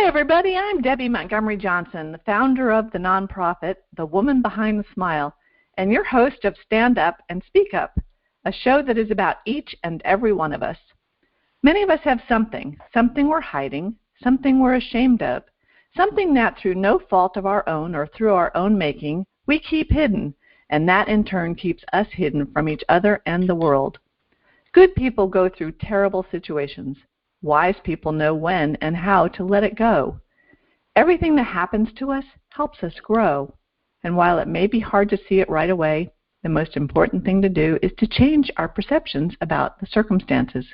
everybody. I'm Debby Montgomery Johnson, the founder of the nonprofit, The Woman Behind the Smile, and your host of Stand Up and Speak Up, a show that is about each and every one of us. Many of us have something we're hiding, something we're ashamed of, something that through no fault of our own or through our own making, we keep hidden, and that in turn keeps us hidden from each other and the world. Good people go through terrible situations. Wise people know when and how to let it go. Everything that happens to us helps us grow. And while it may be hard to see it right away, the most important thing to do is to change our perceptions about the circumstances.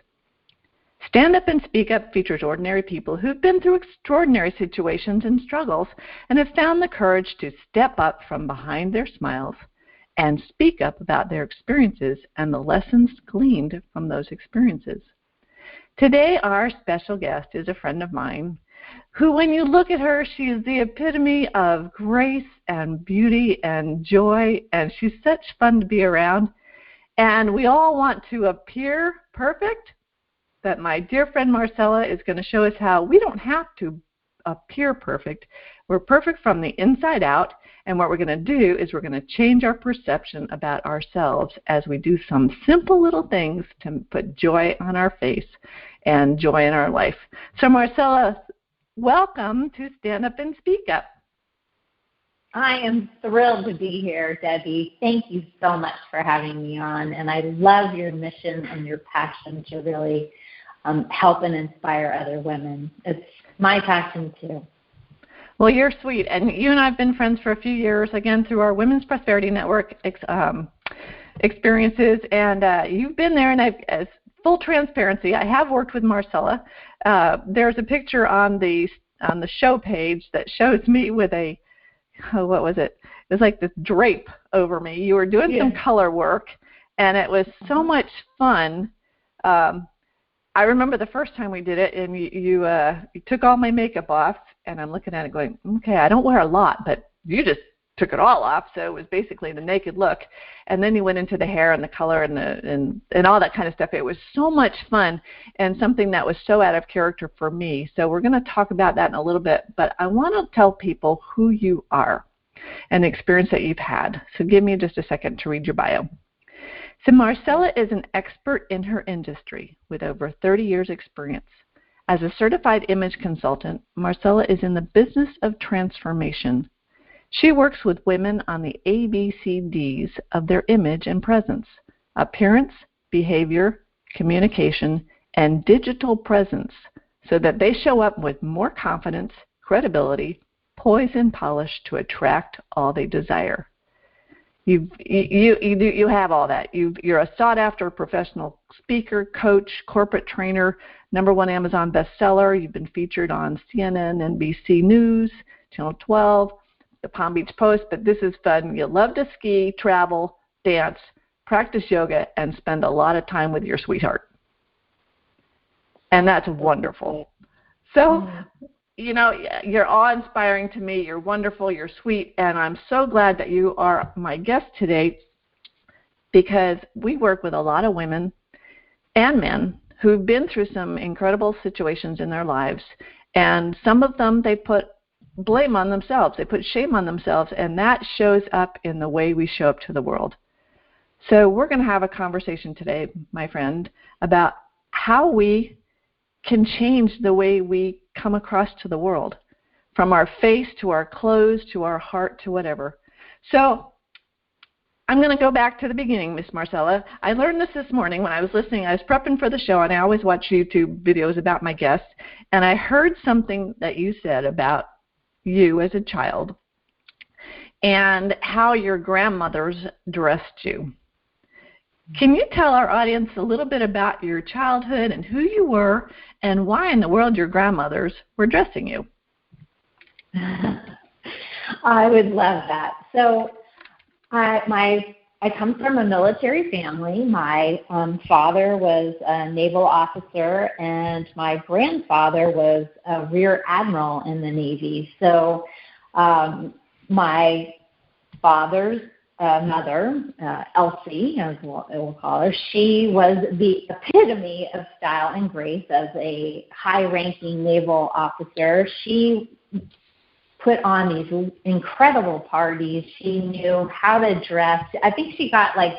Stand Up and Speak Up features ordinary people who've been through extraordinary situations and struggles and have found the courage to step up from behind their smiles and speak up about their experiences and the lessons gleaned from those experiences. Today, our special guest is a friend of mine who, when you look at her, she is the epitome of grace and beauty and joy, and she's such fun to be around. And we all want to appear perfect, but my dear friend Marcella is going to show us how we don't have to appear perfect. We're perfect from the inside out, and what we're going to do is we're going to change our perception about ourselves as we do some simple little things to put joy on our face and joy in our life. So Marcella, welcome to Stand Up and Speak Up. I am thrilled to be here, Debbie. Thank you so much for having me on, and I love your mission and your passion to really help and inspire other women. It's my passion, too. Well, you're sweet, and you and I have been friends for a few years, again, through our Women's Prosperity Network experiences, and you've been there, and as full transparency, I have worked with Marcella. There's a picture on the show page that shows me with a, what was it? It was like this drape over me. You were doing some color work, and it was so much fun. I remember the first time we did it, and you took all my makeup off, and I'm looking at it going, okay, I don't wear a lot, but you just took it all off, so it was basically the naked look. And then you went into the hair and the color and all that kind of stuff. It was so much fun and something that was so out of character for me. So we're going to talk about that in a little bit, but I want to tell people who you are and the experience that you've had. So give me just a second to read your bio. So Marcella is an expert in her industry with over 30 years experience. As a certified image consultant, Marcella is in the business of transformation. She works with women on the ABCDs of their image and presence: appearance, behavior, communication, and digital presence, so that they show up with more confidence, credibility, poise, and polish to attract all they desire. You have all that. You're a sought-after professional speaker, coach, corporate trainer, #1 Amazon bestseller. You've been featured on CNN, NBC News, Channel 12, the Palm Beach Post, but this is fun. You love to ski, travel, dance, practice yoga, and spend a lot of time with your sweetheart. And that's wonderful. So, you know, you're awe-inspiring to me. You're wonderful. You're sweet. And I'm so glad that you are my guest today, because we work with a lot of women and men who've been through some incredible situations in their lives. And some of them, they put blame on themselves. They put shame on themselves. And that shows up in the way we show up to the world. So we're going to have a conversation today, my friend, about how we can change the way we come across to the world, from our face to our clothes to our heart to whatever. So I'm going to go back to the beginning, Miss Marcella. I learned this morning when I was listening. I was prepping for the show, and I always watch YouTube videos about my guests, and I heard something that you said about you as a child and how your grandmothers dressed you. Can you tell our audience a little bit about your childhood and who you were and why in the world your grandmothers were dressing you? I would love that. So I come from a military family. My father was a naval officer, and my grandfather was a rear admiral in the Navy. So my father's mother, Elsie, as we'll call her, she was the epitome of style and grace as a high-ranking naval officer. She put on these incredible parties. She knew how to dress. I think she got like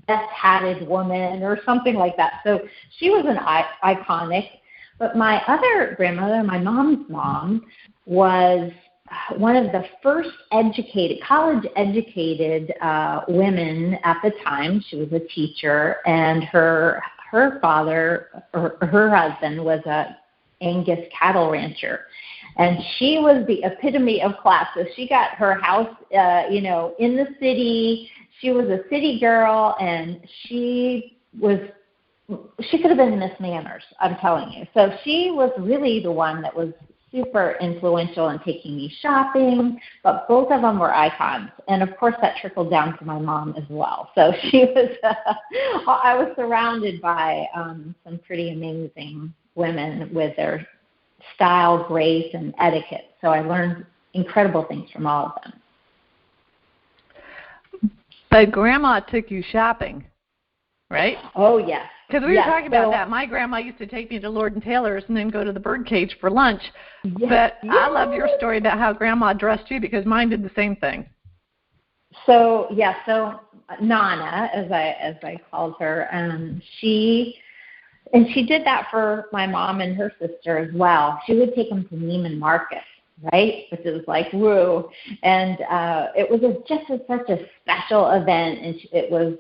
best hatted woman or something like that. So she was an iconic. But my other grandmother, my mom's mom, was one of the first college-educated women at the time. She was a teacher, and her father, or her husband, was a Angus cattle rancher. And she was the epitome of class. So she got her house, in the city. She was a city girl, and she could have been Miss Manners, I'm telling you. So she was really the one that was super influential in taking me shopping, but both of them were icons. And, of course, that trickled down to my mom as well. So I was surrounded by some pretty amazing women with their style, grace, and etiquette. So I learned incredible things from all of them. But Grandma took you shopping, right? Oh, yes. Because we were talking about that. My grandma used to take me to Lord & Taylor's and then go to the Birdcage for lunch. Yes, but I love your story about how Grandma dressed you, because mine did the same thing. So Nana, as I called her, she did that for my mom and her sister as well. She would take them to Neiman Marcus, right? Which is like, woo. And it was just such a special event, and it was,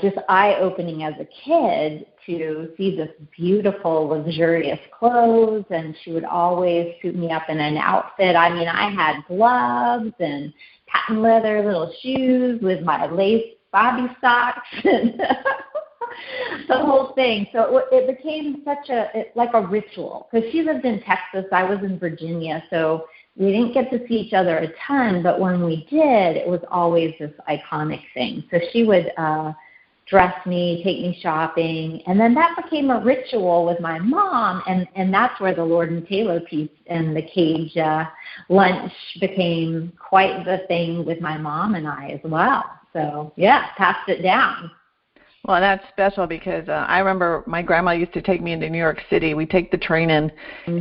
just eye-opening as a kid to see this beautiful, luxurious clothes, and she would always suit me up in an outfit. I mean, I had gloves and patent leather little shoes with my lace bobby socks and the whole thing. So it became like a ritual, because she lived in Texas, I was in Virginia, so we didn't get to see each other a ton, but when we did, it was always this iconic thing. So she would dress me, take me shopping, and then that became a ritual with my mom, and that's where the Lord & Taylor piece and the cage lunch became quite the thing with my mom and I as well. So, passed it down. Well, that's special, because I remember my grandma used to take me into New York City. We'd take the train in,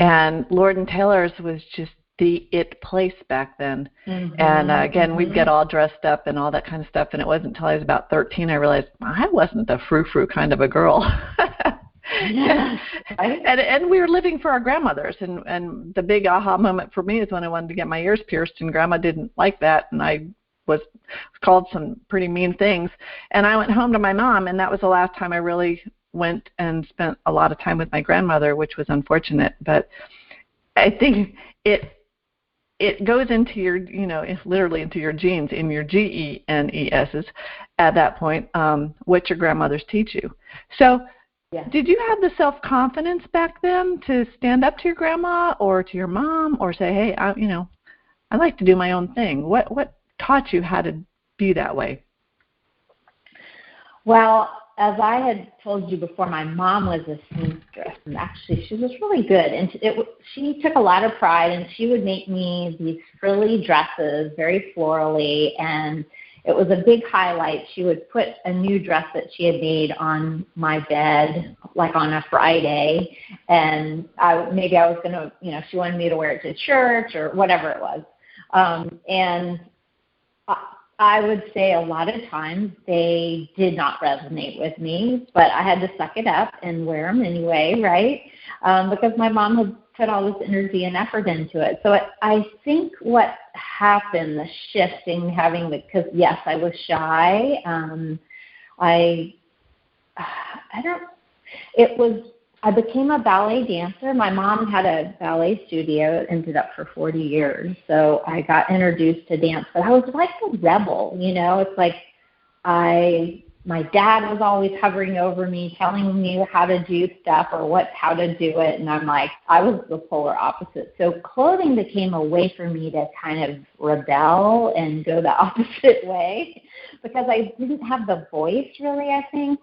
and Lord & Taylor's was just the it place back then. And again, we'd get all dressed up and all that kind of stuff, and it wasn't until I was about 13 I realized I wasn't the frou-frou kind of a girl. Yes. And we were living for our grandmothers, and the big aha moment for me is when I wanted to get my ears pierced, and Grandma didn't like that, and I was called some pretty mean things, and I went home to my mom, and that was the last time I really went and spent a lot of time with my grandmother, which was unfortunate. But I think it goes into your, literally into your genes, in your GENESs at that point, what your grandmothers teach you. So did you have the self-confidence back then to stand up to your grandma or to your mom, or say, hey, I like to do my own thing? What taught you how to be that way? Well, as I had told you before, my mom was a seamstress, and actually she was really good. And she took a lot of pride, and she would make me these frilly dresses, very florally, and it was a big highlight. She would put a new dress that she had made on my bed, like on a Friday, and maybe I was going to, she wanted me to wear it to church or whatever it was. And I would say a lot of times they did not resonate with me, but I had to suck it up and wear them anyway, right? Because my mom had put all this energy and effort into it. So I think what happened, the shift in because yes, I was shy. I became a ballet dancer. My mom had a ballet studio. It ended up for 40 years. So I got introduced to dance. But I was like a rebel, It's like my dad was always hovering over me, telling me how to do stuff or how to do it. And I was the polar opposite. So clothing became a way for me to kind of rebel and go the opposite way, because I didn't have the voice really, I think.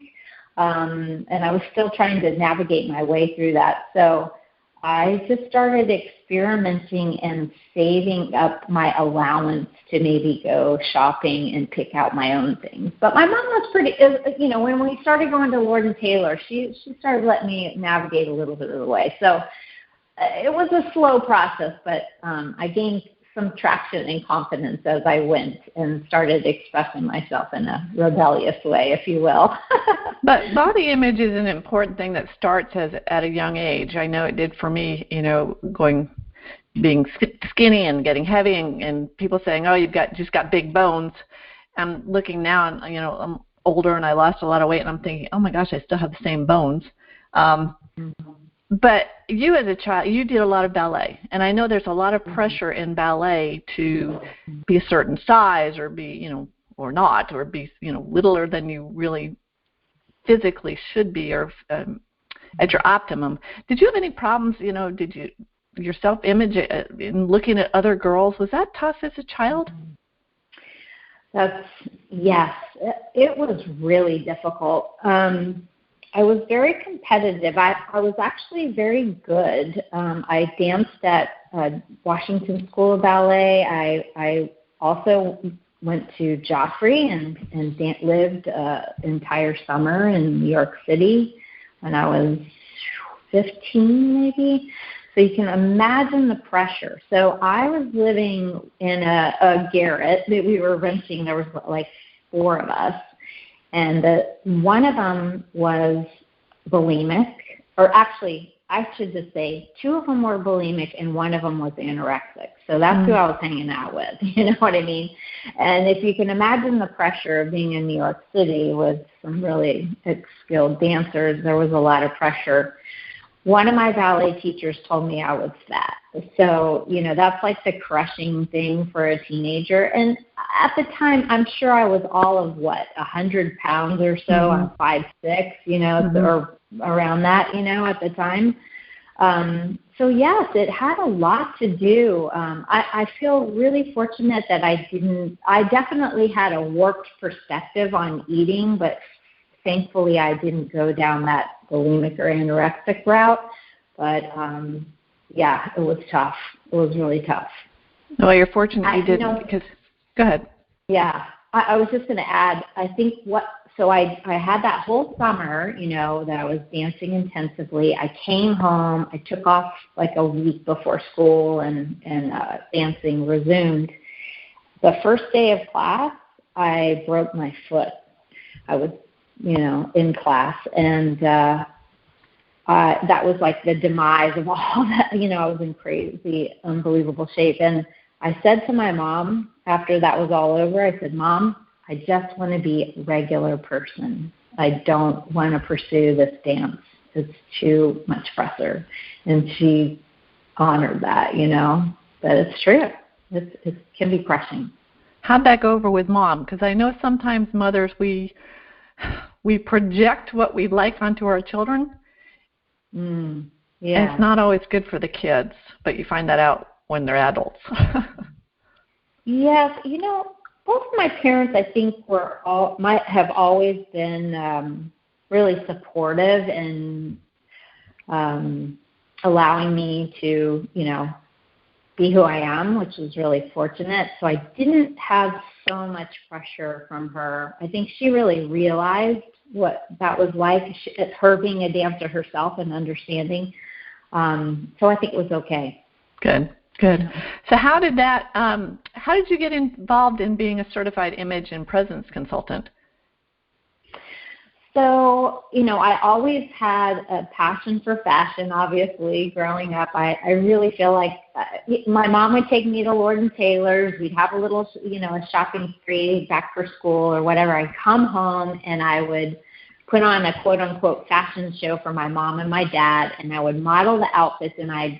And I was still trying to navigate my way through that. So I just started experimenting and saving up my allowance to maybe go shopping and pick out my own things. But my mom was pretty, when we started going to Lord & Taylor, she started letting me navigate a little bit of the way. So it was a slow process, but I gained some traction and confidence as I went and started expressing myself in a rebellious way, if you will. But body image is an important thing that starts at a young age. I know it did for me, being skinny and getting heavy and people saying, oh, you've just got big bones. I'm looking now and, I'm older and I lost a lot of weight and I'm thinking, oh my gosh, I still have the same bones. But you as a child, you did a lot of ballet, and I know there's a lot of pressure in ballet to be a certain size or be, or not, or be, littler than you really physically should be or at your optimum. Did you have any problems, did your self-image in looking at other girls, was that tough as a child? Yes, it was really difficult. I was very competitive. I was actually very good. I danced at Washington School of Ballet. I also went to Joffrey and lived entire summer in New York City when I was 15 maybe. So you can imagine the pressure. So I was living in a garret that we were renting. There was like 4 of us. And one of them was bulimic, or actually, I should just say 2 of them were bulimic and 1 of them was anorexic. So that's who I was hanging out with, you know what I mean? And if you can imagine the pressure of being in New York City with some really skilled dancers, there was a lot of pressure. One of my ballet teachers told me I was fat. So, that's like the crushing thing for a teenager. And at the time, I'm sure I was all of 100 pounds or so. I'm 5'6", or around that, at the time. So yes, it had a lot to do. I feel really fortunate that I definitely had a warped perspective on eating, but thankfully I didn't go down that bulimic or anorexic route. But yeah, it was tough. It was really tough. Well, you're fortunate you didn't because, go ahead. Yeah, I was just going to add, I think so I had that whole summer, that I was dancing intensively. I came home, I took off like a week before school and dancing resumed. The first day of class, I broke my foot. I was, in class, and that was like the demise of all that. I was in crazy, unbelievable shape. And I said to my mom after that was all over, I said, Mom, I just want to be a regular person. I don't want to pursue this dance. It's too much pressure. And she honored that, but it's true. It can be crushing. How'd that go over with Mom? Because I know sometimes mothers, we project what we like onto our children. Yeah. And it's not always good for the kids, but you find that out when they're adults. Yes, both of my parents, I think, have always been really supportive and allowing me to, be who I am, which was really fortunate. So I didn't have so much pressure from her. I think she really realized what that was like, her being a dancer herself and understanding. So I think it was okay. Good. So how did you get involved in being a certified image and presence consultant? So, I always had a passion for fashion, obviously, growing up. I really feel like my mom would take me to Lord & Taylor's. We'd have a little, a shopping spree back for school or whatever. I'd come home and I would put on a quote-unquote fashion show for my mom and my dad, and I would model the outfits, and I'd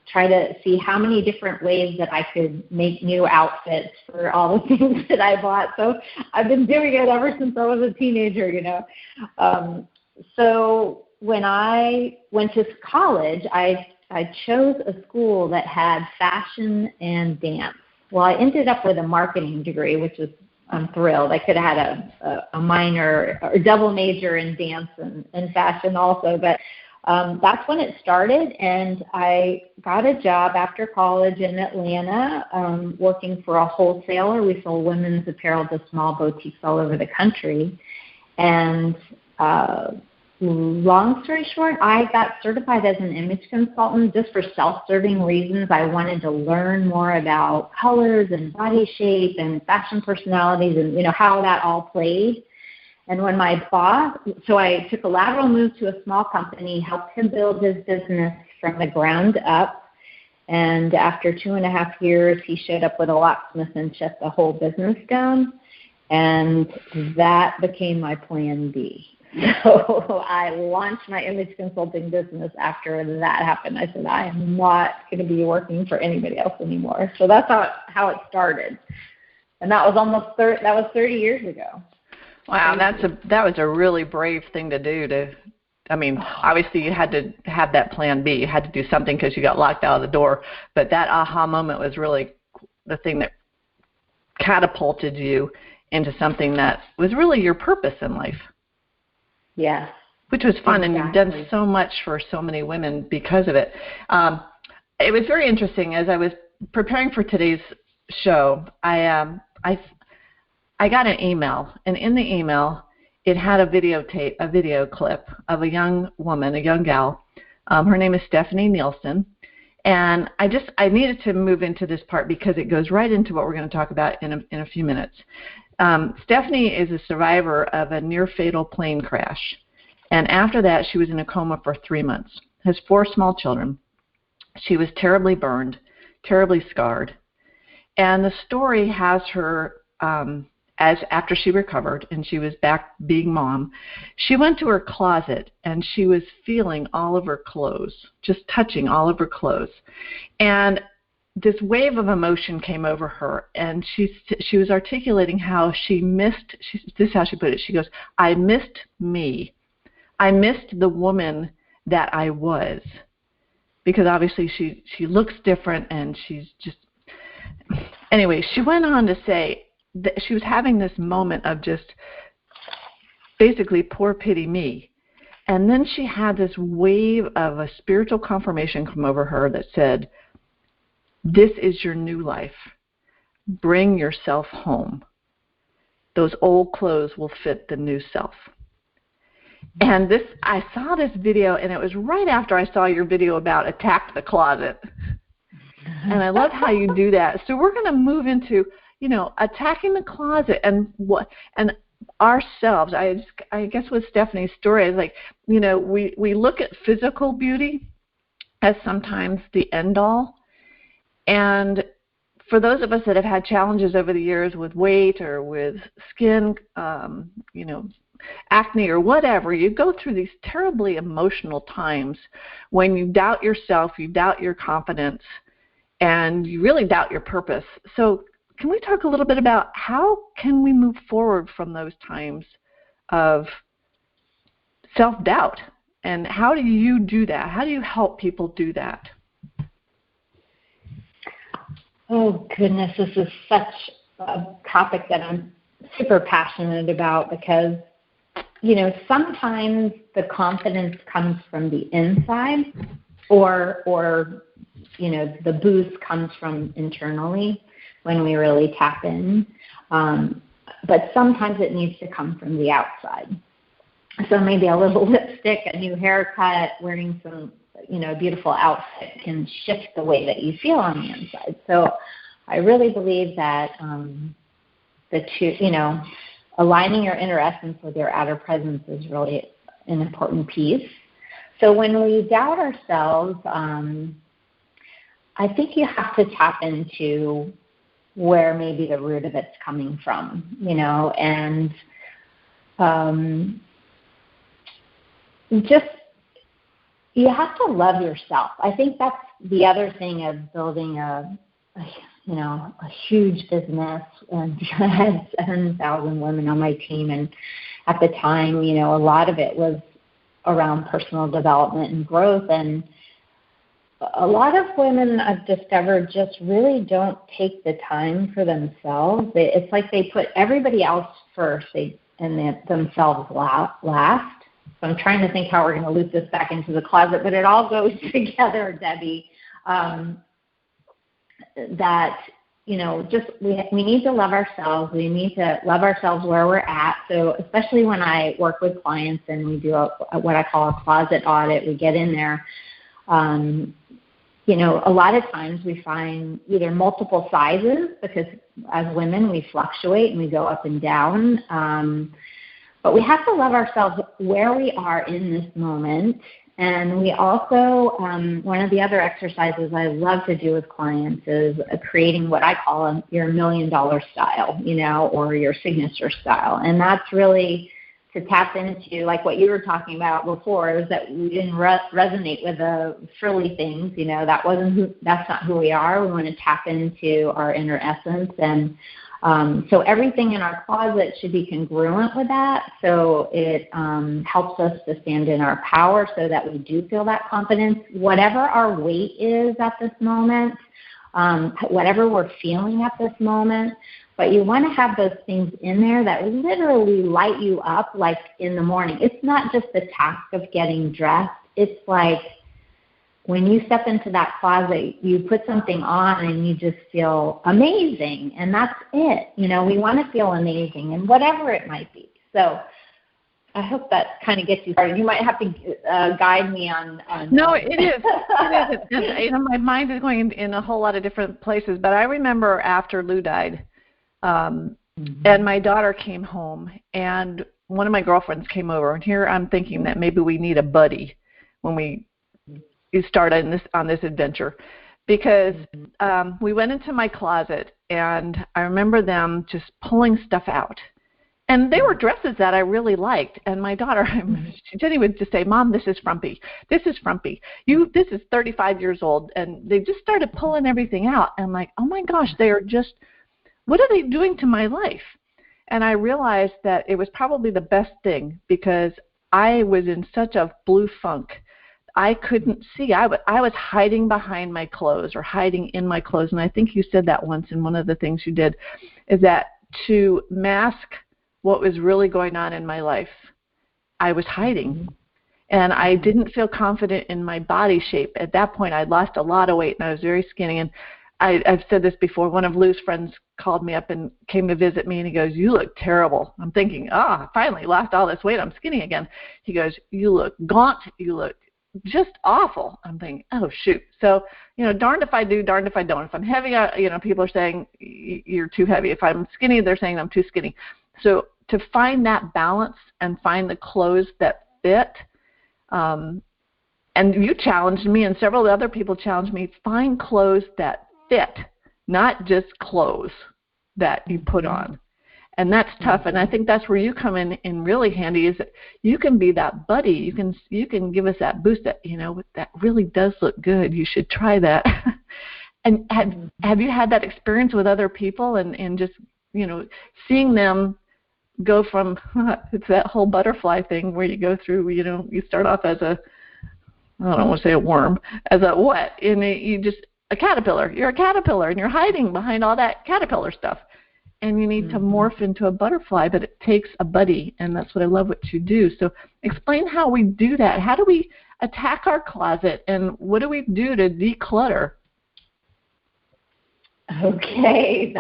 try to see how many different ways that I could make new outfits for all the things that I bought. So I've been doing it ever since I was a teenager, So when I went to college, I chose a school that had fashion and dance. Well, I ended up with a marketing degree, which was I'm thrilled. I could have had a minor or double major in dance and fashion also, but that's when it started, and I got a job after college in Atlanta working for a wholesaler. We sold women's apparel to small boutiques all over the country. And long story short, I got certified as an image consultant just for self-serving reasons. I wanted to learn more about colors and body shape and fashion personalities and, how that all played. And when my boss, so I took a lateral move to a small company, helped him build his business from the ground up. And after 2.5 years, he showed up with a locksmith and shut the whole business down. And that became my plan B. So I launched my image consulting business after that happened. I said, I am not going to be working for anybody else anymore. So that's how it started. And that was 30 years ago. Wow, that was a really brave thing to do. Obviously you had to have that plan B. You had to do something because you got locked out of the door. But that aha moment was really the thing that catapulted you into something that was really your purpose in life. Yeah. Which was fun, exactly. And you've done so much for so many women because of it. It was very interesting. As I was preparing for today's show, I got an email, and in the email, it had a video clip of a young woman, a young gal. Her name is Stephanie Nielsen, and I needed to move into this part because it goes right into what we're going to talk about in a few minutes. Stephanie is a survivor of a near-fatal plane crash, and after that, she was in a coma for 3 months. Has 4 small children. She was terribly burned, terribly scarred, and the story has her. As after she recovered and she was back being mom, she went to her closet and she was feeling all of her clothes, just touching all of her clothes. And this wave of emotion came over her, and she was articulating how she missed, this is how she put it, she goes, I missed me. I missed the woman that I was. Because obviously she looks different, and she's just, anyway, she went on to say, that she was having this moment of just basically poor pity me. And then she had this wave of a spiritual confirmation come over her that said, this is your new life. Bring yourself home. Those old clothes will fit the new self. And I saw this video, and it was right after I saw your video about Attack the Closet. And I love how you do that. So we're going to move into attacking the closet and ourselves. I guess with Stephanie's story is like, we look at physical beauty as sometimes the end all. And for those of us that have had challenges over the years with weight or with skin, acne or whatever, you go through these terribly emotional times when you doubt yourself, you doubt your confidence, and you really doubt your purpose. So can we talk a little bit about how can we move forward from those times of self-doubt? And how do you do that? How do you help people do that? Oh, goodness, this is such a topic that I'm super passionate about because, sometimes the confidence comes from the inside or the boost comes from internally when we really tap in. But sometimes it needs to come from the outside. So maybe a little lipstick, a new haircut, wearing some, beautiful outfit can shift the way that you feel on the inside. So I really believe that the two, aligning your inner essence with your outer presence is really an important piece. So when we doubt ourselves, I think you have to tap into where maybe the root of it's coming from, and just you have to love yourself. I think that's the other thing of building a huge business, and I had 7,000 women on my team, and at the time, a lot of it was around personal development and growth, and a lot of women I've discovered just really don't take the time for themselves. It's like they put everybody else first and themselves last. So I'm trying to think how we're going to loop this back into the closet, but it all goes together, Debbie, that, just we need to love ourselves. We need to love ourselves where we're at. So especially when I work with clients and we do what I call a closet audit, we get in there. A lot of times we find either multiple sizes, because as women we fluctuate and we go up and down. But we have to love ourselves where we are in this moment. And we also, one of the other exercises I love to do with clients is creating what I call your $1 million style, or your signature style. And that's really to tap into, like what you were talking about before, is that we didn't resonate with the frilly things. That's not who we are. We want to tap into our inner essence. And so everything in our closet should be congruent with that. So it helps us to stand in our power so that we do feel that confidence. Whatever our weight is at this moment, whatever we're feeling at this moment, but you want to have those things in there that literally light you up, like in the morning. It's not just the task of getting dressed. It's like when you step into that closet, you put something on and you just feel amazing, and that's it. We want to feel amazing, and whatever it might be. So I hope that kind of gets you started. You might have to guide me on. No, it is. It is. My mind is going in a whole lot of different places, but I remember after Lou died, and my daughter came home, and one of my girlfriends came over, and here I'm thinking that maybe we need a buddy when we start on this adventure, because we went into my closet, and I remember them just pulling stuff out. And they were dresses that I really liked. And my daughter, Jenny, would just say, "Mom, this is frumpy. This is frumpy. This is 35 years old." And they just started pulling everything out. And I'm like, oh my gosh, they are just, what are they doing to my life? And I realized that it was probably the best thing, because I was in such a blue funk. I couldn't see. I was hiding behind my clothes, or hiding in my clothes. And I think you said that once in one of the things you did, is that to mask what was really going on in my life, I was hiding. And I didn't feel confident in my body shape. At that point, I'd lost a lot of weight, and I was very skinny. And I've said this before. One of Lou's friends called me up and came to visit me, and he goes, "You look terrible." I'm thinking, I finally lost all this weight. I'm skinny again. He goes, "You look gaunt. You look just awful." I'm thinking, oh, shoot. So, darned if I do, darned if I don't. If I'm heavy, people are saying you're too heavy. If I'm skinny, they're saying I'm too skinny. So to find that balance and find the clothes that fit, and you challenged me, and several other people challenged me, find clothes that fit, not just clothes that you put on. And that's tough, and I think that's where you come in really handy, is that you can be that buddy. You can give us that boost that, that really does look good. You should try that. And have you had that experience with other people, and just, seeing them go from, it's that whole butterfly thing where you go through, you start off as I don't want to say a worm, as a what? And a caterpillar. You're a caterpillar, and you're hiding behind all that caterpillar stuff. And you need to morph into a butterfly, but it takes a buddy, and that's what I love what you do. So explain how we do that. How do we attack our closet, and what do we do to declutter? Okay,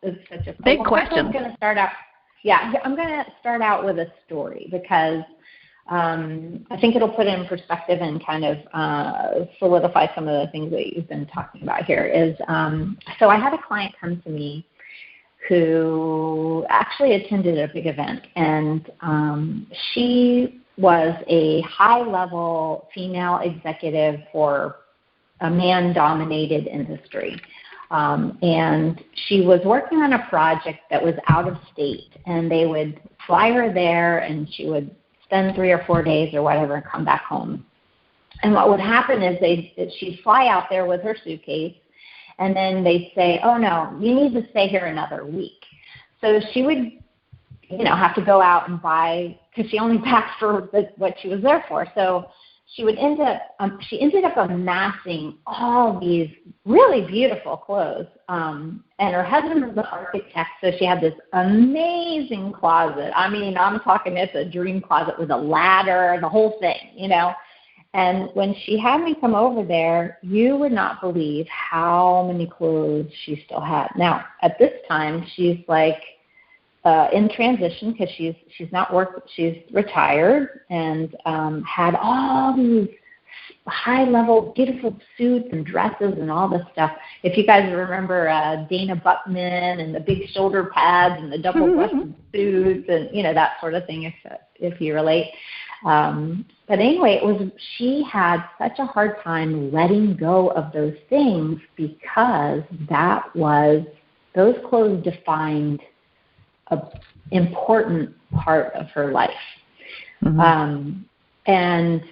it's such a big question. I'm going to start out. Yeah, I'm going to start out with a story, because I think it'll put it in perspective and kind of solidify some of the things that you've been talking about here. So I had a client come to me who actually attended a big event, and she was a high-level female executive for a man-dominated industry. And she was working on a project that was out of state, and they would fly her there, and she would spend 3 or 4 days or whatever and come back home. And what would happen is she'd fly out there with her suitcase, and then they'd say, "Oh, no, you need to stay here another week." So she would, have to go out and buy, because she only packed for what she was there for. So she ended up amassing all these really beautiful clothes. And her husband was an architect, so she had this amazing closet. I mean, I'm talking it's a dream closet with a ladder and the whole thing, you know. And when she had me come over there, you would not believe how many clothes she still had. Now, at this time, she's like in transition because she's not working. She's retired and had all these high-level, beautiful suits and dresses and all this stuff. If you guys remember Dana Buckman and the big shoulder pads and the double-breasted suits and, you know, that sort of thing, if you relate. But anyway, she had such a hard time letting go of those things because those clothes defined an important part of her life. And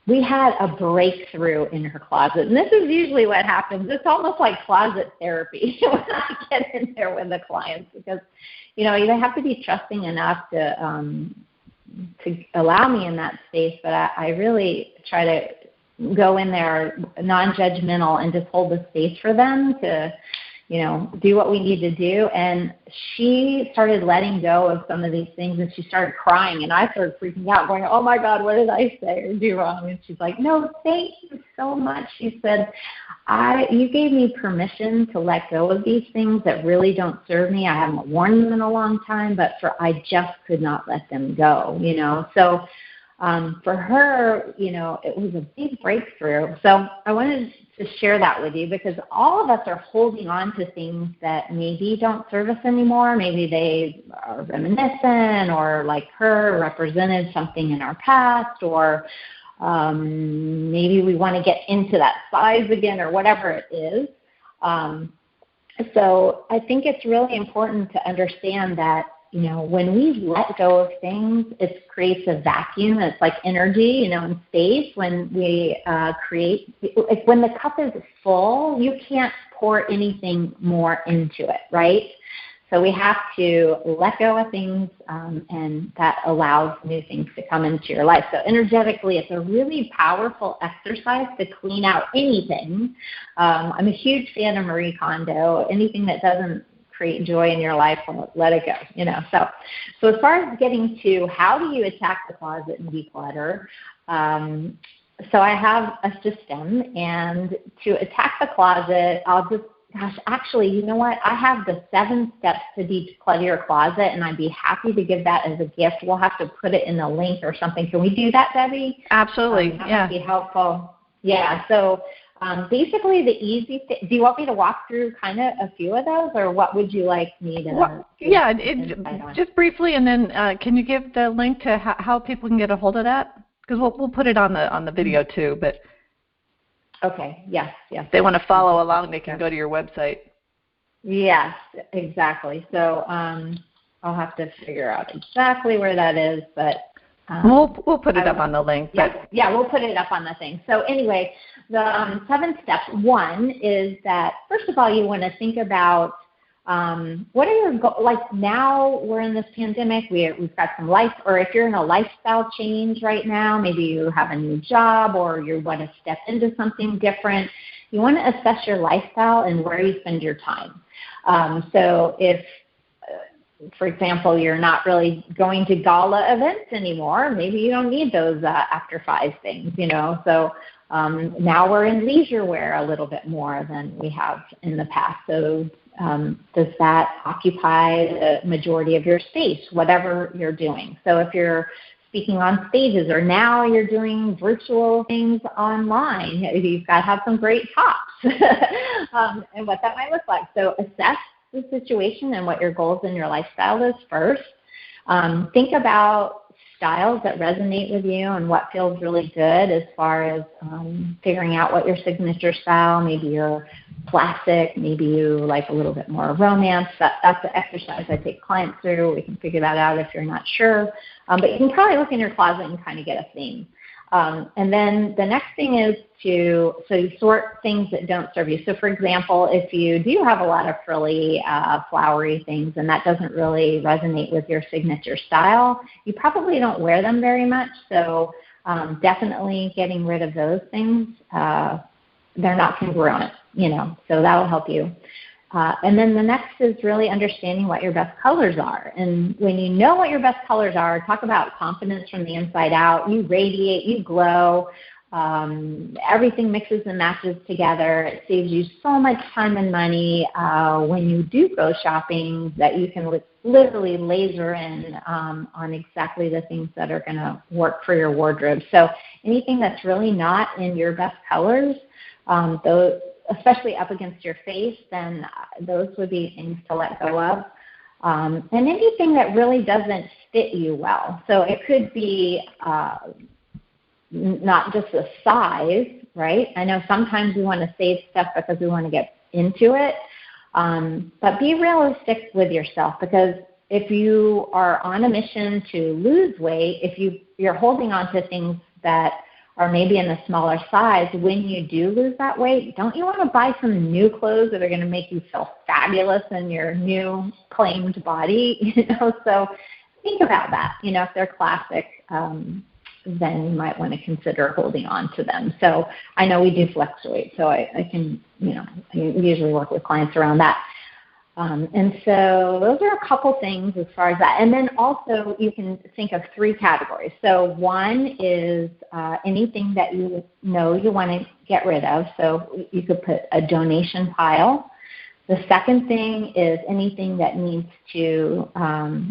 we had a breakthrough in her closet. And this is usually what happens. It's almost like closet therapy when I get in there with the clients because, you know, you have to be trusting enough to allow me in that space. But I really try to go in there non-judgmental and just hold the space for them to, you know, do what we need to do. And she started letting go of some of these things, and she started crying, and I started freaking out, going, oh, my God, what did I say or do wrong? And she's like, no, thank you so much. She said, you gave me permission to let go of these things that really don't serve me. I haven't worn them in a long time, but I just could not let them go, you know. So for her, you know, it was a big breakthrough. So I wanted to share that with you because all of us are holding on to things that maybe don't serve us anymore. Maybe they are reminiscent or, like her, represented something in our past, or maybe we want to get into that size again or whatever it is. So I think it's really important to understand that, you know, when we let go of things, it creates a vacuum. It's like energy, you know, in space. When we when the cup is full, you can't pour anything more into it, right? So we have to let go of things, and that allows new things to come into your life. So energetically, it's a really powerful exercise to clean out anything. I'm a huge fan of Marie Kondo. Anything that doesn't create joy in your life, let it go, you know. So as far as getting to how do you attack the closet and declutter, so I have a system, and to attack the closet, actually, you know what? I have the 7 steps to declutter your closet, and I'd be happy to give that as a gift. We'll have to put it in a link or something. Can we do that, Debbie? Absolutely, that would be helpful. Yeah, so basically the easy thing, do you want me to walk through kind of a few of those, or what would you like me to just briefly, and then can you give the link to how people can get a hold of that? Because we'll put it on the video too, but okay, yes. If they want to follow along, they can go to your website. Yes, exactly. So I'll have to figure out exactly where that is, but we'll put it up on the link. Yeah, we'll put it up on the thing. So anyway, the 7 steps. One is that, first of all, you want to think about what are your goals. Like now we're in this pandemic, we've got some life, or if you're in a lifestyle change right now, maybe you have a new job or you want to step into something different. You want to assess your lifestyle and where you spend your time. So if, for example, you're not really going to gala events anymore, maybe you don't need those after 5 things, you know. So now we're in leisure wear a little bit more than we have in the past. So does that occupy the majority of your space, whatever you're doing? So if you're speaking on stages, or now you're doing virtual things online, you've got to have some great tops and what that might look like. So assess the situation and what your goals and your lifestyle is first. Think about styles that resonate with you and what feels really good as far as figuring out what your signature style. Maybe you're classic, maybe you like a little bit more romance. That's the exercise I take clients through. We can figure that out if you're not sure. But you can probably look in your closet and kind of get a theme. And then the next thing is you sort things that don't serve you. So, for example, if you do have a lot of frilly, flowery things and that doesn't really resonate with your signature style, you probably don't wear them very much. So definitely getting rid of those things. They're not congruent, so that will help you. And then the next is really understanding what your best colors are. And when you know what your best colors are, talk about confidence from the inside out. You radiate, you glow. Everything mixes and matches together. It saves you so much time and money when you do go shopping that you can literally laser in on exactly the things that are going to work for your wardrobe. So anything that's really not in your best colors, those, especially up against your face, then those would be things to let go of. And anything that really doesn't fit you well. So it could be not just the size, right? I know sometimes we want to save stuff because we want to get into it, but be realistic with yourself, because if you are on a mission to lose weight, if you're holding on to things that are maybe in a smaller size, when you do lose that weight, don't you want to buy some new clothes that are going to make you feel fabulous in your new claimed body? So think about that. If they're classic, then you might want to consider holding on to them. So I know we do fluctuate, so I can, I usually work with clients around that. And so those are a couple things as far as that. And then also you can think of 3 categories. So one is anything that you know you want to get rid of. So you could put a donation pile. The second thing is anything that needs to,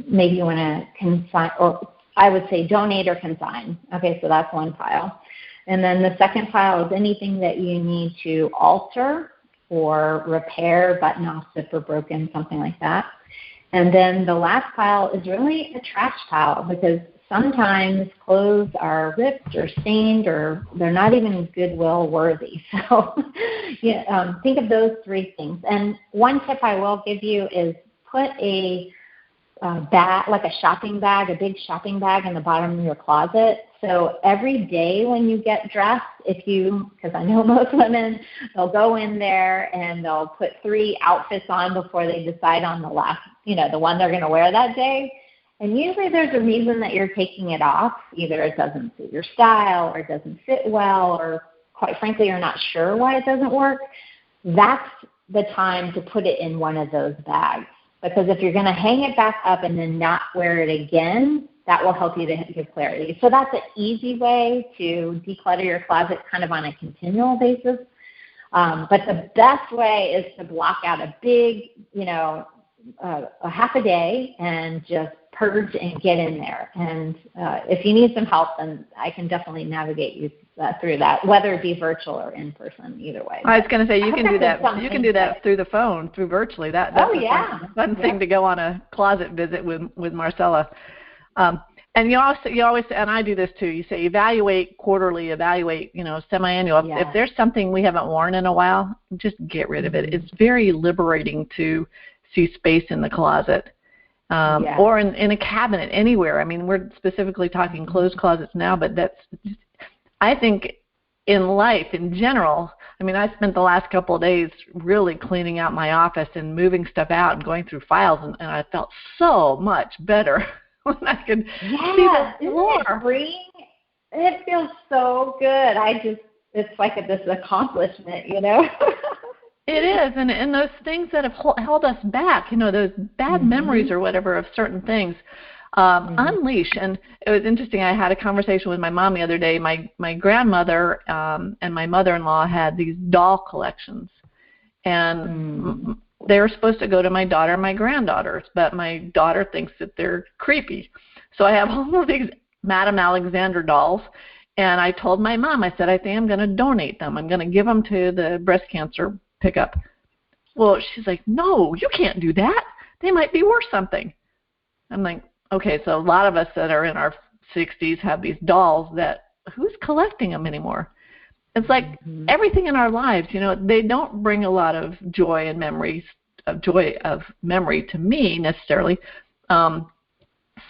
maybe you want to consign, or I would say donate or consign. Okay, so that's one pile. And then the second pile is anything that you need to alter or repair, button off, zipper broken, something like that. And then the last pile is really a trash pile, because sometimes clothes are ripped or stained, or they're not even Goodwill worthy. So think of those 3 things. And one tip I will give you is put a bag, like a shopping bag, a big shopping bag in the bottom of your closet. So every day when you get dressed, because I know most women, they'll go in there and they'll put 3 outfits on before they decide on the last, the one they're going to wear that day. And usually there's a reason that you're taking it off. Either it doesn't suit your style, or it doesn't fit well, or quite frankly, you're not sure why it doesn't work. That's the time to put it in one of those bags. Because if you're going to hang it back up and then not wear it again, that will help you to give clarity. So that's an easy way to declutter your closet kind of on a continual basis. But the best way is to block out a big, a half a day and just purge and get in there. And if you need some help, then I can definitely navigate you through that, whether it be virtual or in person, either way. I was going to say, you can do that. You can do that through the phone, through virtually. That's a fun thing to go on a closet visit with Marcella. And you always, and I do this too. You say evaluate quarterly, evaluate, semi-annual. Yeah. If there's something we haven't worn in a while, just get rid of it. It's very liberating to see space in the closet. Or in a cabinet, anywhere. I mean, we're specifically talking closed closets now, but I think in life in general, I mean, I spent the last couple of days really cleaning out my office and moving stuff out and going through files, and I felt so much better when I could see the floor. Isn't it freeing? It feels so good. It's like this accomplishment, It is, and those things that have held us back, those bad memories or whatever of certain things, unleash. And it was interesting. I had a conversation with my mom the other day. My grandmother and my mother-in-law had these doll collections, and they were supposed to go to my daughter and my granddaughters, but my daughter thinks that they're creepy. So I have all of these Madame Alexander dolls. And I told my mom, I said, I think I'm going to donate them. I'm going to give them to the breast cancer pickup. Well, she's like, no, you can't do that. They might be worth something. I'm like, okay, so a lot of us that are in our 60s have these dolls that, who's collecting them anymore? It's like everything in our lives, they don't bring a lot of joy and memory to me necessarily.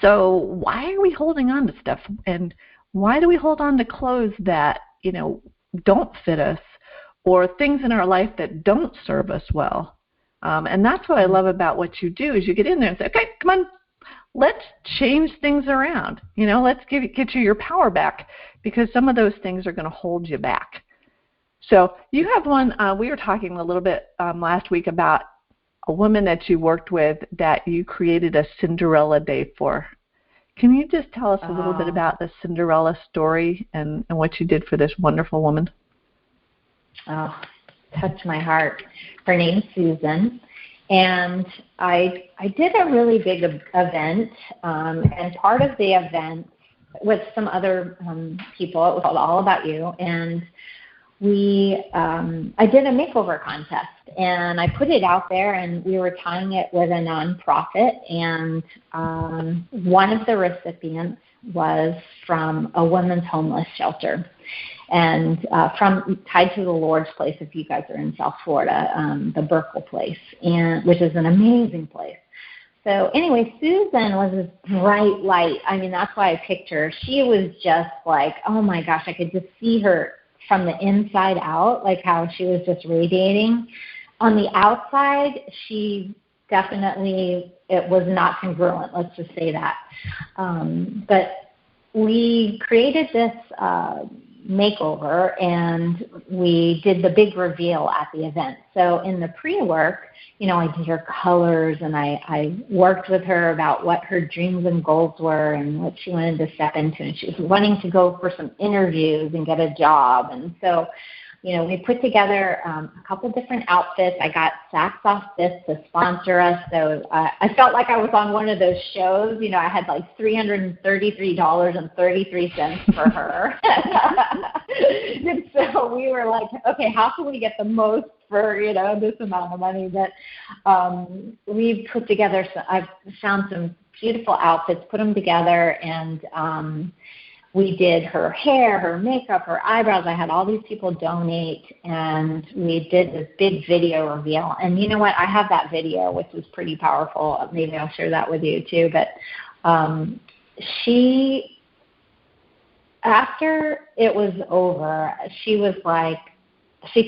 So why are we holding on to stuff? And why do we hold on to clothes that, don't fit us, or things in our life that don't serve us well? And that's what I love about what you do is you get in there and say, okay, come on, let's change things around. Let's get you your power back, because some of those things are going to hold you back. So you have one, we were talking a little bit last week about a woman that you worked with that you created a Cinderella day for. Can you just tell us a little bit about the Cinderella story and what you did for this wonderful woman? Oh, touched my heart. Her name's Susan. And I did a really big event, and part of the event with some other people, it was called All About You, and I did a makeover contest, and I put it out there, and we were tying it with a nonprofit, and one of the recipients was from a women's homeless shelter, and tied to the Lord's Place, if you guys are in South Florida, the Burkle Place, which is an amazing place. So anyway, Susan was this bright light. I mean, that's why I picked her. She was just like, oh my gosh, I could just see her from the inside out, like how she was just radiating. On the outside, she definitely, it was not congruent, let's just say that. But we created this makeover, and we did the big reveal at the event. So in the pre-work, I did her colors, and I worked with her about what her dreams and goals were and what she wanted to step into. And she was wanting to go for some interviews and get a job. And so, we put together a couple different outfits. I got Saks Off This to sponsor us. So I felt like I was on one of those shows. I had like $333.33 for her. And so we were like, okay, how can we get the most for, this amount of money? But we put together, I found some beautiful outfits, put them together, and we did her hair, her makeup, her eyebrows. I had all these people donate, and we did this big video reveal. And you know what? I have that video, which was pretty powerful. Maybe I'll share that with you too. But after it was over, she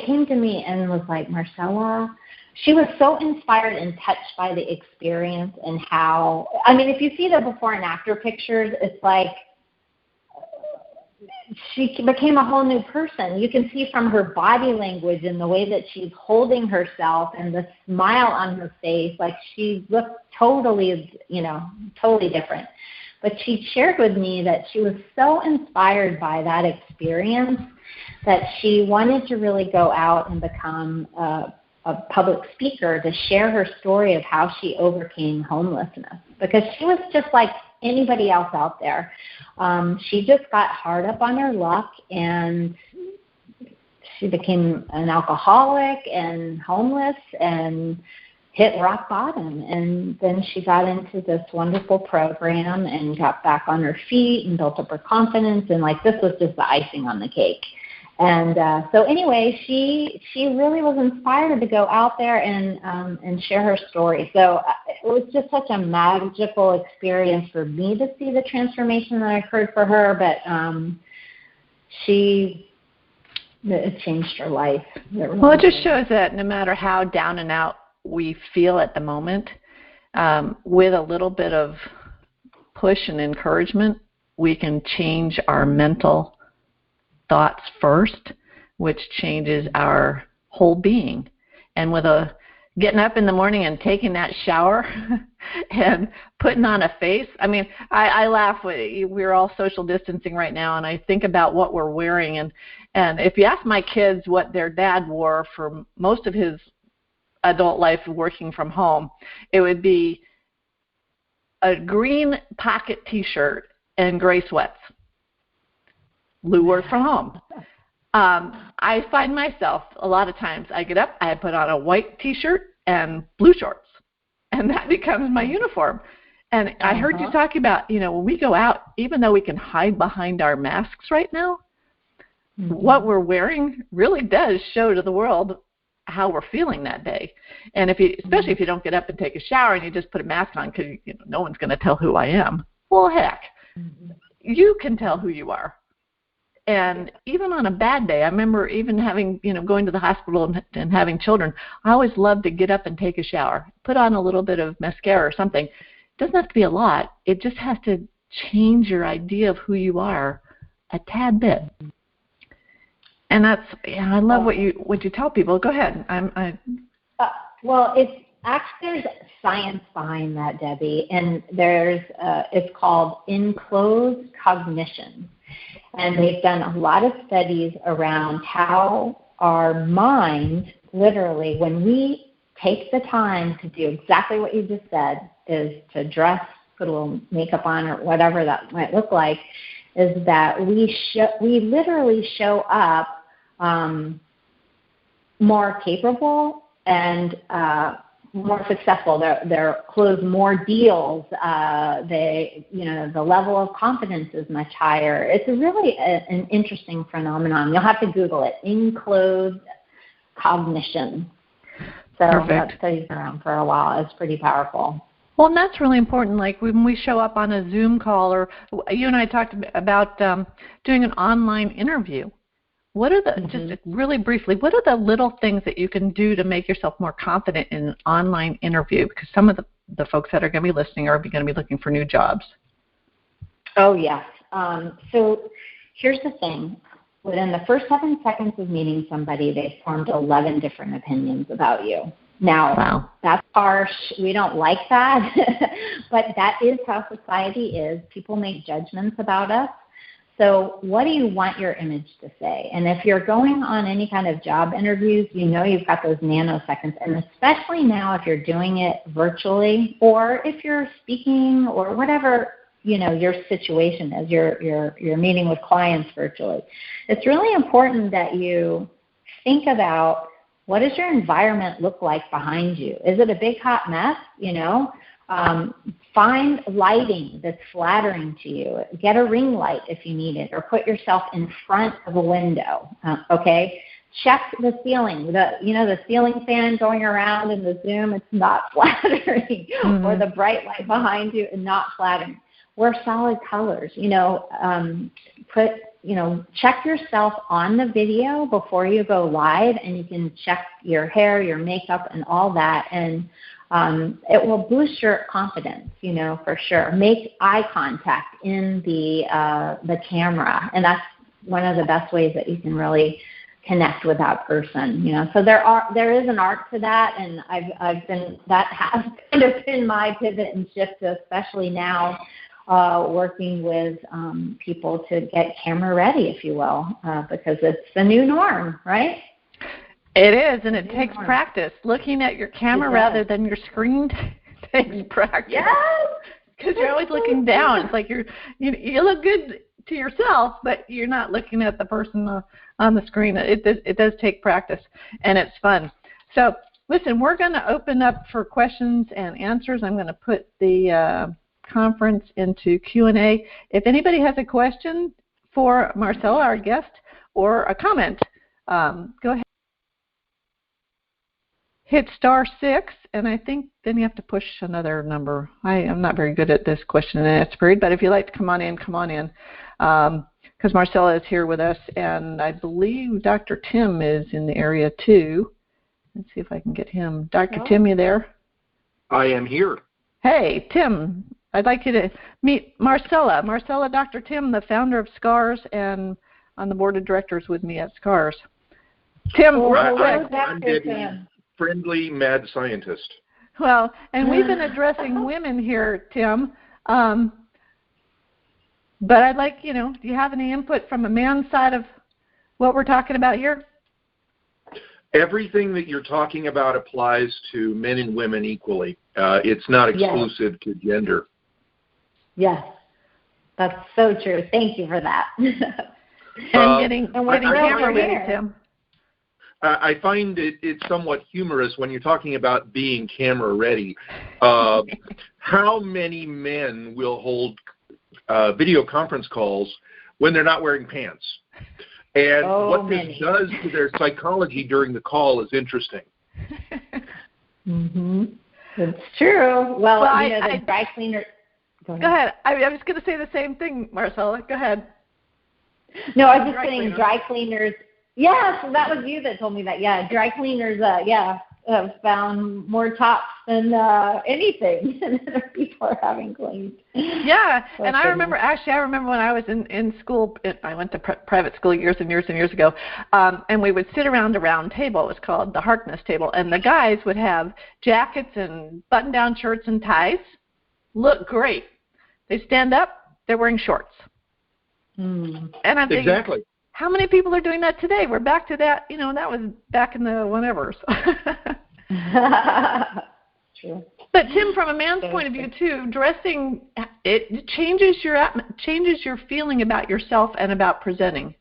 came to me and was like, Marcella, she was so inspired and touched by the experience and how, if you see the before and after pictures, it's like, she became a whole new person. You can see from her body language and the way that she's holding herself and the smile on her face, like she looked totally different. But she shared with me that she was so inspired by that experience that she wanted to really go out and become a public speaker to share her story of how she overcame homelessness, because she was just like anybody else out there. She just got hard up on her luck, and she became an alcoholic and homeless and hit rock bottom. And then she got into this wonderful program and got back on her feet and built up her confidence. And this was just the icing on the cake. And so anyway, she really was inspired to go out there and share her story. So it was just such a magical experience for me to see the transformation that occurred for her. But it changed her life. Well, it just shows that no matter how down and out we feel at the moment, with a little bit of push and encouragement, we can change our mental thoughts first, which changes our whole being. And with getting up in the morning and taking that shower and putting on a face, I laugh. We're all social distancing right now, and I think about what we're wearing. And if you ask my kids what their dad wore for most of his adult life working from home, it would be a green pocket T-shirt and gray sweats. Lou worked from home. I find myself a lot of times I get up, I put on a white T-shirt and blue shorts, and that becomes my uniform. And I heard you talking about, when we go out, even though we can hide behind our masks right now, what we're wearing really does show to the world how we're feeling that day. And especially if you don't get up and take a shower and you just put a mask on because no one's going to tell who I am. Well, heck, you can tell who you are. And even on a bad day, I remember even having, going to the hospital and having children, I always loved to get up and take a shower, put on a little bit of mascara or something. doesn't have to be a lot. It just has to change your idea of who you are a tad bit. And that's, I love what you tell people. Go ahead. Well, it's actually, there's science behind that, Debbie, and it's called enclosed cognition. And they've done a lot of studies around how our mind, literally, when we take the time to do exactly what you just said, is to dress, put a little makeup on, or whatever that might look like, is that we literally show up more capable and more successful. They're close more deals. The level of confidence is much higher. It's really an interesting phenomenon. You'll have to Google it. Enclosed cognition. So that study's been around for a while. It's pretty powerful. Well, and that's really important. Like when we show up on a Zoom call, or you and I talked about doing an online interview. What are the, just really briefly, what are the little things that you can do to make yourself more confident in an online interview? Because some of the folks that are going to be listening are going to be looking for new jobs. Oh, yes. So here's the thing. Within the first 7 seconds of meeting somebody, they've formed 11 different opinions about you. Now, That's harsh. We don't like that. But that is how society is. People make judgments about us. So what do you want your image to say? And if you're going on any kind of job interviews, you know you've got those nanoseconds. And especially now if you're doing it virtually, or if you're speaking, or whatever, your situation is, you're meeting with clients virtually. It's really important that you think about, what does your environment look like behind you? Is it a big hot mess? Find lighting that's flattering to you. Get a ring light if you need it, or put yourself in front of a window. Okay. Check the ceiling. The ceiling fan going around in the Zoom, it's not flattering. Or the bright light behind you is not flattering. Wear solid colors. Check yourself on the video before you go live, and you can check your hair, your makeup, and all that. And it will boost your confidence, for sure. Make eye contact in the camera, and that's one of the best ways that you can really connect with that person. So there is an art to that, and that has kind of been my pivot and shift, especially now. Working with people to get camera ready, if you will, because it's the new norm, right? It is, and it takes practice. Looking at your camera rather than your screen takes practice. Yes! Because you're always looking down. It's like you look good to yourself, but you're not looking at the person on the screen. It does take practice, and it's fun. So, listen, we're going to open up for questions and answers. I'm going to put the conference into Q&A. If anybody has a question for Marcella, our guest, or a comment, go ahead. Hit *6, and I think then you have to push another number. I'm not very good at this question and answer period, but if you'd like to come on in, because Marcella is here with us, and I believe Dr. Tim is in the area too. Let's see if I can get him. Dr. Tim, you there? I am here. Hey, Tim. I'd like you to meet Marcella. Marcella, Dr. Tim, the founder of SCARS and on the board of directors with me at SCARS. Tim, I'm Debbie, friendly mad scientist. Well, and we've been addressing women here, Tim. But I'd like, do you have any input from a man's side of what we're talking about here? Everything that you're talking about applies to men and women equally. It's not exclusive to gender. Yes, that's so true. Thank you for that. And getting camera ready, Tim. I find it's somewhat humorous when you're talking about being camera ready. How many men will hold video conference calls when they're not wearing pants? And what this does to their psychology during the call is interesting. It's true. Well, the dry cleaner. Go ahead. I was going to say the same thing, Marcella. Go ahead. No, I was just saying dry cleaners. Yeah, so that was you that told me that. Yeah, dry cleaners, have found more tops than anything that people are having cleaned. Yeah, and I remember when I was in school, I went to private school years and years ago, and we would sit around a round table. It was called the Harkness table, and the guys would have jackets and button-down shirts and ties. Look great. They stand up, they're wearing shorts. And I'm thinking, exactly. How many people are doing that today? We're back to that, that was back in the whenevers. True. But Tim, from a man's point of view too, dressing, it changes your feeling about yourself and about presenting.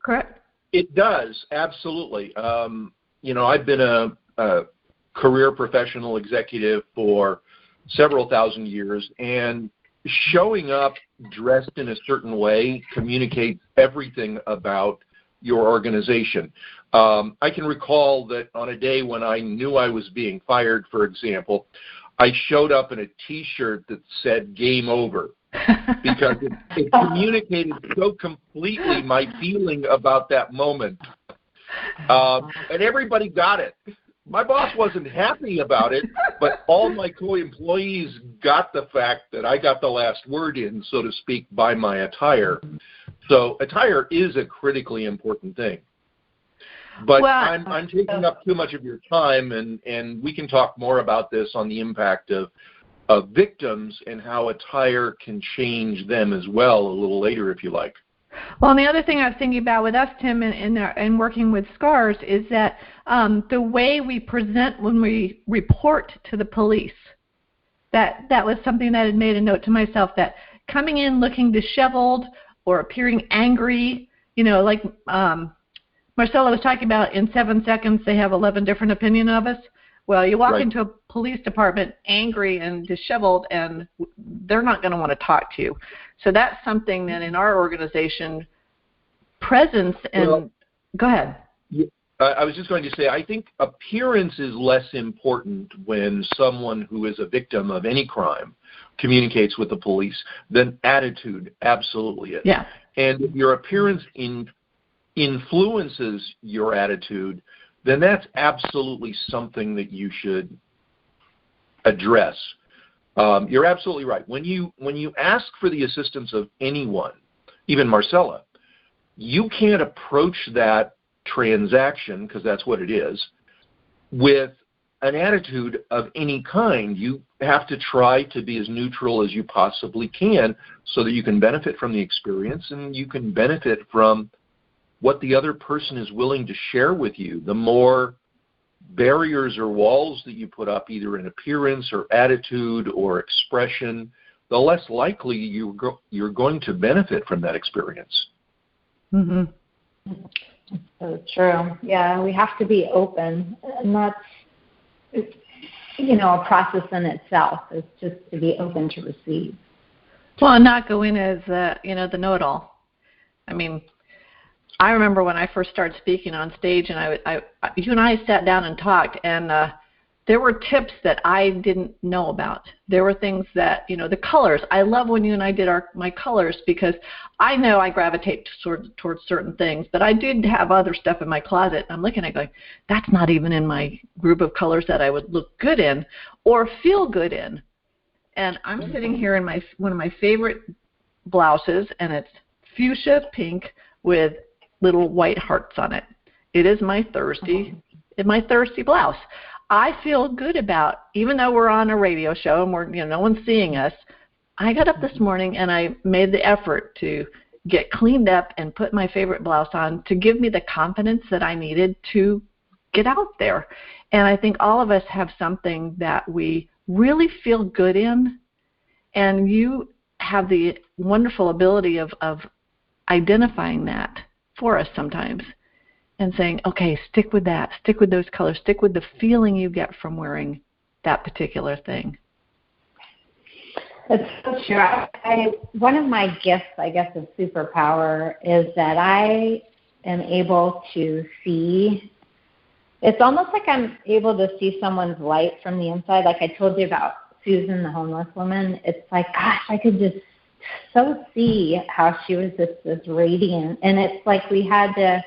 Correct? It does, absolutely. I've been a career professional executive for several thousand years, and showing up dressed in a certain way communicates everything about your organization. I can recall that on a day when I knew I was being fired, for example, I showed up in a T-shirt that said "Game Over" because it communicated so completely my feeling about that moment. And everybody got it. My boss wasn't happy about it, but all my co-employees got the fact that I got the last word in, so to speak, by my attire. So attire is a critically important thing. But I'm taking up too much of your time, and we can talk more about this on the impact of victims and how attire can change them as well a little later, if you like. Well, and the other thing I was thinking about with us, Tim, and working with scars is that the way we present when we report to the police, that was something that I had made a note to myself, that coming in looking disheveled or appearing angry, like Marcella was talking about, in 7 seconds they have 11 different opinions of us. Well, you walk into a police department angry and disheveled, and they're not going to want to talk to you. So that's something that in our organization, presence and go ahead. I was just going to say, I think appearance is less important when someone who is a victim of any crime communicates with the police than attitude absolutely is. Yeah. And if your appearance influences your attitude, then that's absolutely something that you should address. You're absolutely right. When you ask for the assistance of anyone, even Marcella, you can't approach that transaction, because that's what it is, with an attitude of any kind. You have to try to be as neutral as you possibly can so that you can benefit from the experience and you can benefit from what the other person is willing to share with you. The more barriers or walls that you put up, either in appearance or attitude or expression, the less likely you're going to benefit from that experience. Mm-hmm. So true. Yeah, we have to be open, and that's a process in itself. Is just to be open to receive. Well, and not go in as the know-it-all. I mean, I remember when I first started speaking on stage, and you and I sat down and talked, and there were tips that I didn't know about. There were things that, the colors. I love when you and I did my colors, because I know I gravitate towards certain things, but I did have other stuff in my closet. I'm looking at it going, that's not even in my group of colors that I would look good in or feel good in. And I'm sitting here in one of my favorite blouses, and it's fuchsia pink with little white hearts on it. It is my thirsty blouse. I feel good about, even though we're on a radio show and we're no one's seeing us, I got up this morning and I made the effort to get cleaned up and put my favorite blouse on to give me the confidence that I needed to get out there. And I think all of us have something that we really feel good in, and you have the wonderful ability of identifying that for us sometimes and saying, okay, stick with that, stick with those colors, stick with the feeling you get from wearing that particular thing. That's so true. One of my gifts, I guess, of superpower is that I am able to see. It's almost like I'm able to see someone's light from the inside. Like I told you about Susan, the homeless woman. It's like, gosh, I could just so see how she was just this radiant. And it's like we had to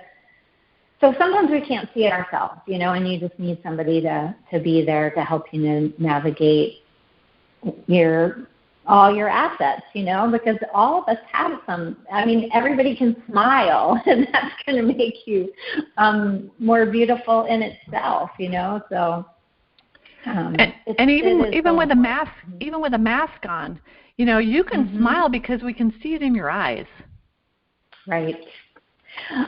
So sometimes we can't see it ourselves, and you just need somebody to be there to help you navigate all your assets, because all of us have some. I mean, everybody can smile, and that's going to make you more beautiful in itself, So, and even with a mask, on, you can smile because we can see it in your eyes. Right.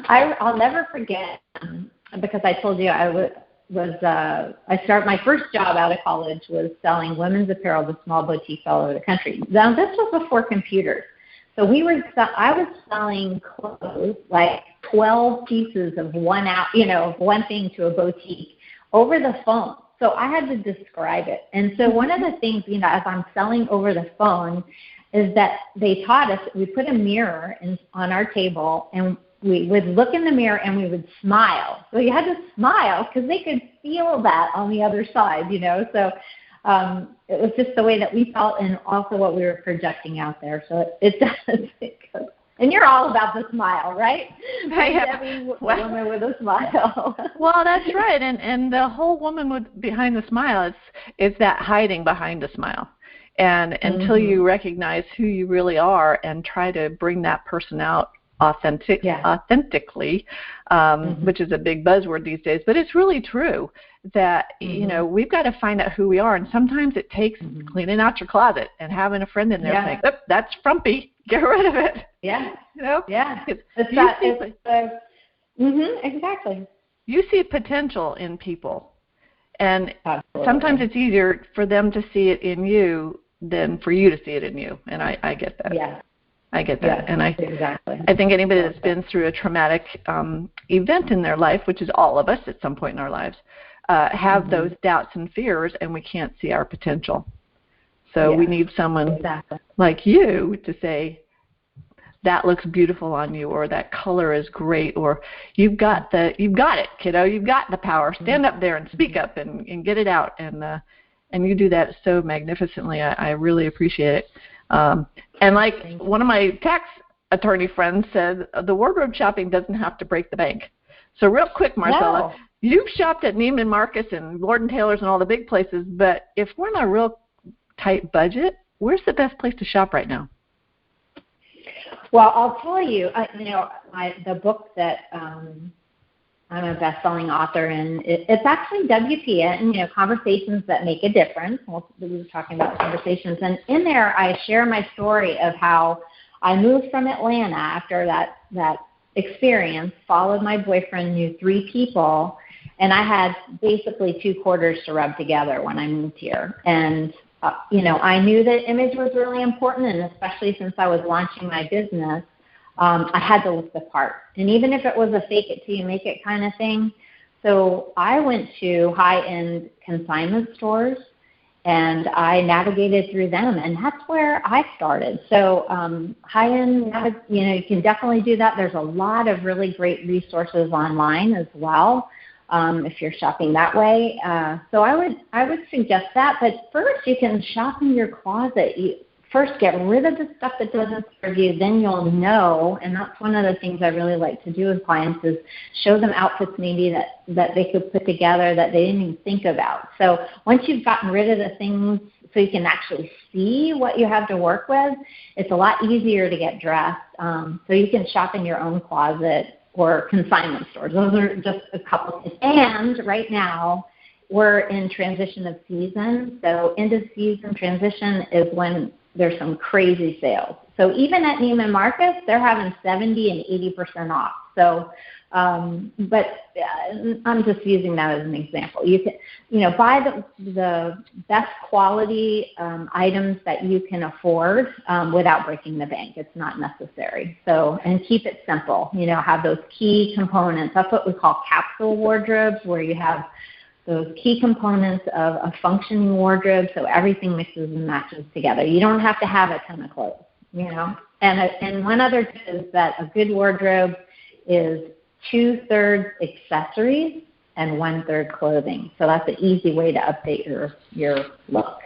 I'll never forget, because I told you I started my first job out of college was selling women's apparel to small boutiques all over the country. Now this was before computers, so I was selling clothes, like 12 pieces of one thing to a boutique over the phone. So I had to describe it, and so one of the things as I'm selling over the phone is that they taught us we put a mirror on our table and we would look in the mirror and we would smile. So you had to smile because they could feel that on the other side, So it was just the way that we felt and also what we were projecting out there. So it does. And you're all about the smile, right? Every woman with a smile. Well, that's right. And the whole woman behind the smile is that hiding behind a smile. And until you recognize who you really are and try to bring that person out authentically, which is a big buzzword these days, but it's really true that we've got to find out who we are, and sometimes it takes cleaning out your closet and having a friend in there saying, "Oh, that's frumpy, get rid of it." Yeah, exactly. You see potential in people, and Absolutely. Sometimes it's easier for them to see it in you than for you to see it in you, and I get that. Yeah. I get that, and I think anybody that's been through a traumatic event in their life, which is all of us at some point in our lives, have those doubts and fears, and we can't see our potential. So we need someone like you to say, "That looks beautiful on you," or "That color is great," or you've got it, kiddo. You've got the power. Stand up there and speak up and get it out." And you do that so magnificently. I really appreciate it. And like one of my tax attorney friends said, the wardrobe shopping doesn't have to break the bank. So real quick, Marcella, you've shopped at Neiman Marcus and Lord & Taylor's and all the big places, but if we're in a real tight budget, where's the best place to shop right now? Well, I'll tell you, the book that I'm a best-selling author in, it's actually WP, Conversations That Make a Difference. We were talking about conversations. And in there, I share my story of how I moved from Atlanta after that experience, followed my boyfriend, knew 3 people, and I had basically 2 quarters to rub together when I moved here. And, I knew that image was really important, and especially since I was launching my business, I had to look the part. And even if it was a fake it till you make it kind of thing. So I went to high-end consignment stores, and I navigated through them, and that's where I started. So high-end, you can definitely do that. There's a lot of really great resources online as well if you're shopping that way. So I would suggest that. But first, you can shop in your closet. First, get rid of the stuff that doesn't serve you, then you'll know, and that's one of the things I really like to do with clients is show them outfits maybe that they could put together that they didn't even think about. So once you've gotten rid of the things so you can actually see what you have to work with, it's a lot easier to get dressed. So you can shop in your own closet or consignment stores. Those are just a couple of things. And right now, we're in transition of season. So end of season transition is when there's some crazy sales. So even at Neiman Marcus, they're having 70 and 80% off. So, but I'm just using that as an example. You can, buy the best quality items that you can afford without breaking the bank. It's not necessary. So, and keep it simple. Have those key components. That's what we call capsule wardrobes, where you have those key components of a functioning wardrobe, so everything mixes and matches together. You don't have to have a ton of clothes, And one other tip is that a good wardrobe is 2/3 accessories and 1/3 clothing. So that's an easy way to update your look.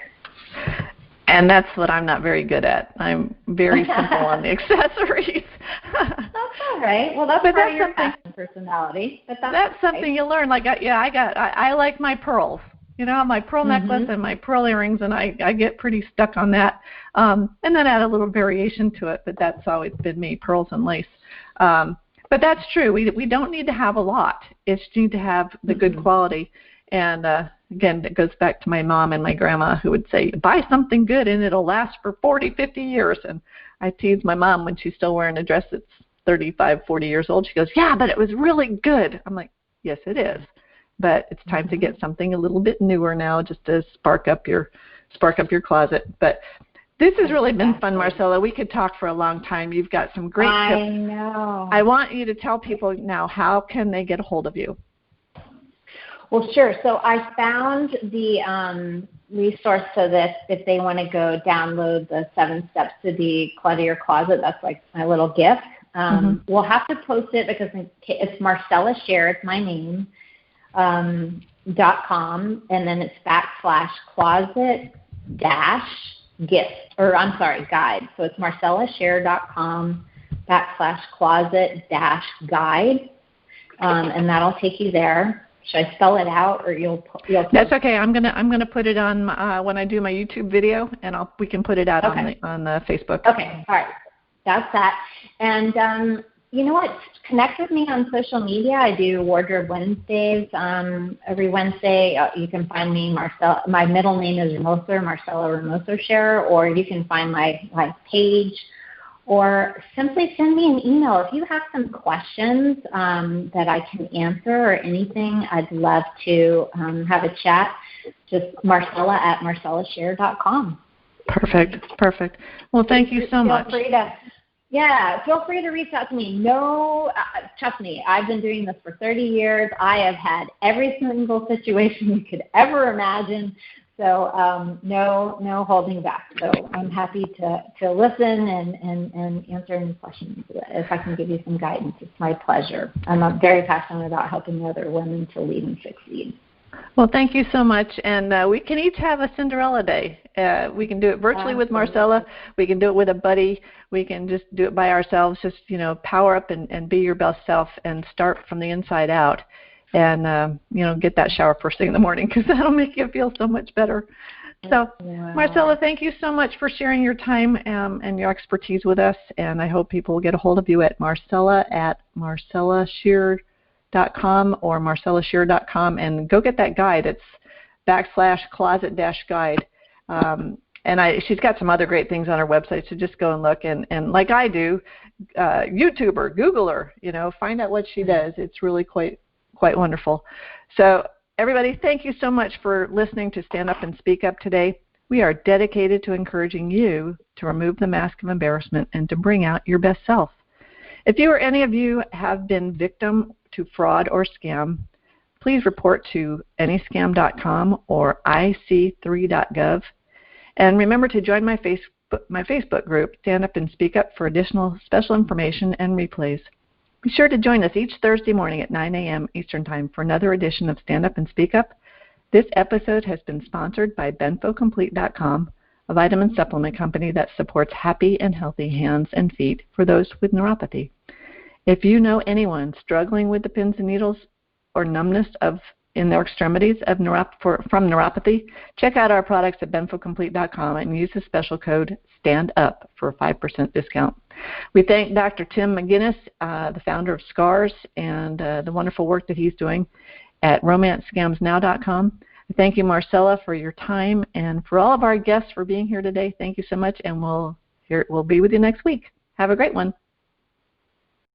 And that's what I'm not very good at. I'm very simple on the accessories. That's all right. Well, that's part of your passion. personality. But that's something you learn. Like, I like my pearls. You know, my pearl necklace and my pearl earrings, and I get pretty stuck on that. And then add a little variation to it, but that's always been me, pearls and lace. But that's true. We don't need to have a lot. It's need to have the good quality. And again, it goes back to my mom and my grandma who would say, buy something good and it'll last for 40, 50 years. And I tease my mom when she's still wearing a dress that's 35, 40 years old. She goes, yeah, but it was really good. I'm like, yes, it is. But it's time to get something a little bit newer now just to spark up your closet. But this has really been fun, Marcella. We could talk for a long time. You've got some great tips. I know. I want you to tell people now, how can they get a hold of you? Well, sure. So I found the resource so that if they want to go download the 7 steps to declutter your closet, that's like my little gift. We'll have to post it because it's Marcella Scherer, it's my name, .com, and then it's /closet-gift, guide. So it's marcellascherer.com /closet-guide, and that'll take you there. Should I spell it out, or you'll? That's okay. I'm gonna put it on when I do my YouTube video, and we can put it out on the Facebook. Okay. All right. That's that. And you know what? Connect with me on social media. I do Wardrobe Wednesdays every Wednesday. You can find me, Marcella. My middle name is Ramosa, Marcella Ramosa Scherer, or you can find my page, or simply send me an email. If you have some questions that I can answer or anything, I'd love to have a chat. Just marcella@marcellascherer.com. Perfect. Well, thank you so much. Feel free to reach out to me. No, trust me, I've been doing this for 30 years. I have had every single situation you could ever imagine. So no holding back. So I'm happy to listen and answer any questions. If I can give you some guidance, it's my pleasure. I'm very passionate about helping other women to lead and succeed. Well, thank you so much. And we can each have a Cinderella day. We can do it virtually with Marcella. We can do it with a buddy. We can just do it by ourselves. Just, power up and be your best self and start from the inside out. And, get that shower first thing in the morning, because that'll make you feel so much better. So, Marcella, thank you so much for sharing your time and your expertise with us. And I hope people will get a hold of you at marcella@marcellascherer.com or marcellascherer.com, and go get that guide. It's /closet-guide. And she's got some other great things on her website, so just go and look. And like I do, YouTube her, Google her, find out what she does. It's really quite wonderful. So everybody, thank you so much for listening to Stand Up and Speak Up today. We are dedicated to encouraging you to remove the mask of embarrassment and to bring out your best self. If you or any of you have been victim to fraud or scam, please report to anyscam.com or ic3.gov. And remember to join my Facebook group, Stand Up and Speak Up, for additional special information and replays. Be sure to join us each Thursday morning at 9 a.m. Eastern Time for another edition of Stand Up and Speak Up. This episode has been sponsored by BenfoComplete.com, a vitamin supplement company that supports happy and healthy hands and feet for those with neuropathy. If you know anyone struggling with the pins and needles or numbness in their extremities from neuropathy, check out our products at BenfoComplete.com and use the special code STANDUP for a 5% discount. We thank Dr. Tim McGuinness, the founder of SCARS, and the wonderful work that he's doing at romancescamsnow.com. Thank you, Marcella, for your time, and for all of our guests for being here today. Thank you so much, and we'll be with you next week. Have a great one.